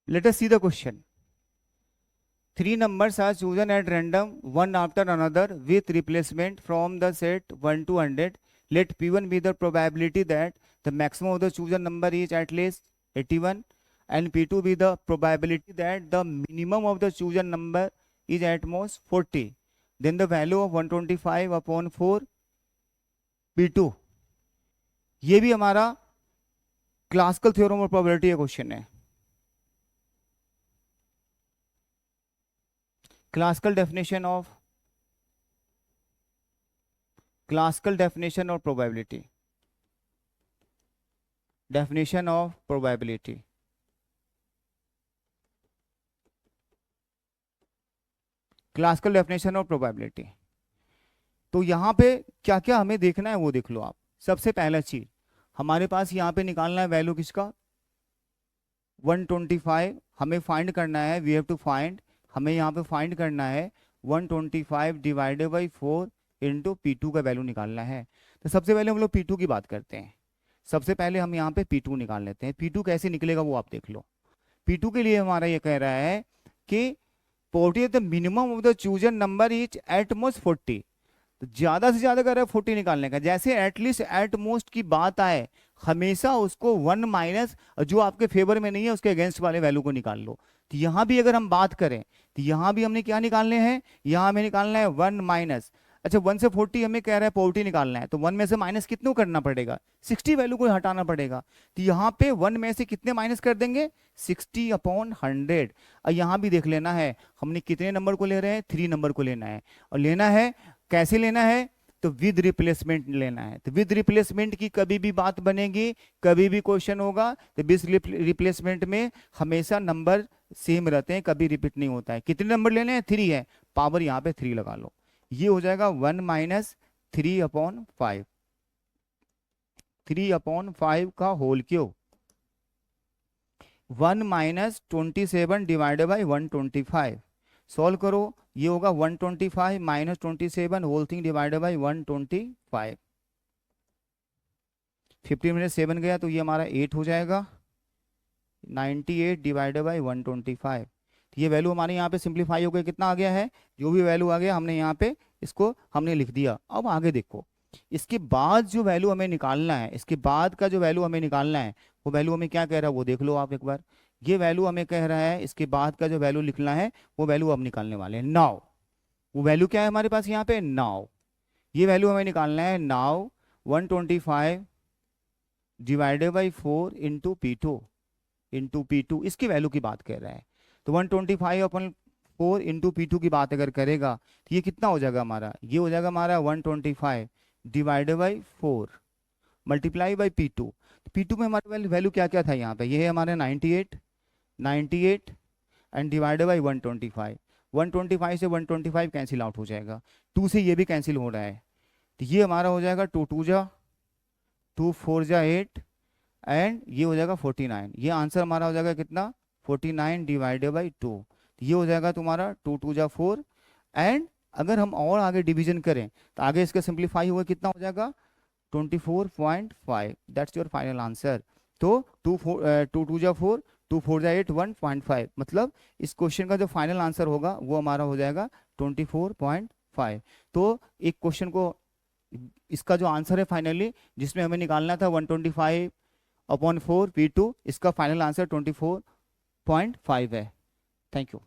Let us see the question. Three numbers are chosen at random, one after another, with replacement from the set 1 to 100. Let P1 be the probability that the maximum of the chosen number is at least 81, and P2 be the probability that the minimum of the chosen number is at most 40. Then the value of 125 upon 4 P2. ये भी हमारा classical theorem और probability का question है. Classical definition of probability. Definition of probability. Classical definition of probability. तो यहाँ पे क्या क्या हमें देखना है वो देख लो आप. सबसे पहला चीज हमारे पास यहाँ पे निकालना है वैल्यू किसका, 125 हमें फाइंड करना है. वी हैव टू फाइंड, हमें यहाँ पे फाइंड करना है 125 डिवाइडेड बाई 4 इंटू P2 का वैल्यू निकालना है. तो सबसे पहले हम लोग P2 की बात करते हैं. सबसे पहले हम यहाँ पे P2 निकाल लेते हैं. P2 कैसे निकलेगा वो आप देख लो. P2 के लिए हमारा ये कह रहा है कि 40 the minimum of the chosen number is at most 40. तो ज्यादा से ज्यादा कर रहा है 40 निकालने का. जैसे एटलीस्ट एट मोस्ट की बात आए हमेशा उसको 1 माइनस जो आपके फेवर में नहीं है उसके अगेंस्ट वाले वैल्यू को निकाल लो. तो यहां भी अगर हम बात करें तो यहां भी हमने क्या निकालने हैं, यहां हमें निकालना है 1 माइनस. अच्छा 1 से 40 हमें कह रहा है 40 निकालना है, तो 1 में से माइनस कितनों करना पड़ेगा, 60 वैल्यू को हटाना पड़ेगा. तो यहाँ पे 1 में से कितने माइनस कर देंगे, 60 अपॉन 100. और यहाँ भी देख लेना है हमने कितने नंबर को ले रहे हैं, 3 नंबर को लेना है. और लेना है कैसे लेना है, तो विद रिप्लेसमेंट लेना है. तो विद रिप्लेसमेंट की कभी भी बात बनेगी, कभी भी क्वेश्चन होगा तो विद रिप्लेसमेंट में हमेशा नंबर सेम रहते हैं, कभी रिपीट नहीं होता है. कितने नंबर लेने हैं, 3 है, पावर यहाँ पे 3 लगा लो. ये हो जाएगा 1 माइनस 3 अपॉन 5, 3 अपॉन 5 का whole cube. 1 minus 27 divided by 125. Solve करो, ये होगा 125 minus 27 whole thing divided by 125. 50 में 7 गया तो ये हमारा 8 हो जाएगा. 98 डिवाइडेड बाई 125. ये वैल्यू हमारे यहाँ पे सिंप्लीफाई हो गया, कितना आ गया है, जो भी वैल्यू आ गया हमने यहाँ पे इसको हमने लिख दिया. अब आगे देखो, इसके बाद जो वैल्यू हमें निकालना है, इसके बाद का जो वैल्यू हमें निकालना है वो वैल्यू हमें क्या कह रहा है वो देख लो आप एक बार. ये वैल्यू हमें कह रहा है इसके बाद का जो वैल्यू लिखना है वो वैल्यू अब निकालने वाले हैं. नाउ वो वैल्यू क्या है हमारे पास यहाँ पे, नाउ ये वैल्यू हमें निकालना है. Now 125 divided by 4 into P2 इसकी वैल्यू की बात कर रहा है. तो 125 अपन 4 इंटू P2 की बात अगर करेगा तो ये कितना हो जाएगा हमारा, ये हो जाएगा हमारा 125 divided by 4 multiply by P2. P2 में हमारा वैल्यू क्या क्या था यहाँ पे, ये है हमारा 98 एंड डिवाइडेड बाई 125. 125 से 125 कैंसिल आउट हो जाएगा, 2 से ये भी कैंसिल हो रहा है. तो ये हमारा हो जाएगा 2 2 जा 2 4 जा 8 एंड ये हो जाएगा 49. ये आंसर हमारा हो जाएगा कितना, 49 डिवाइडेड बाई 2. ये हो जाएगा तुम्हारा 2 2 जा 4. एंड अगर हम और आगे डिवीजन करें तो आगे इसका सिंप्लीफाई हुआ कितना हो जाएगा 24.5. That's your final answer. तो 2 2 जा 4 2 4 जा 8 1.5, मतलब इस क्वेश्चन का जो फाइनल आंसर होगा वो हमारा हो जाएगा 24.5. तो एक क्वेश्चन को इसका जो आंसर है फाइनली जिसमें हमें निकालना था 125 अपॉन 4 P2, इसका फाइनल आंसर 24.5 है. Thank you.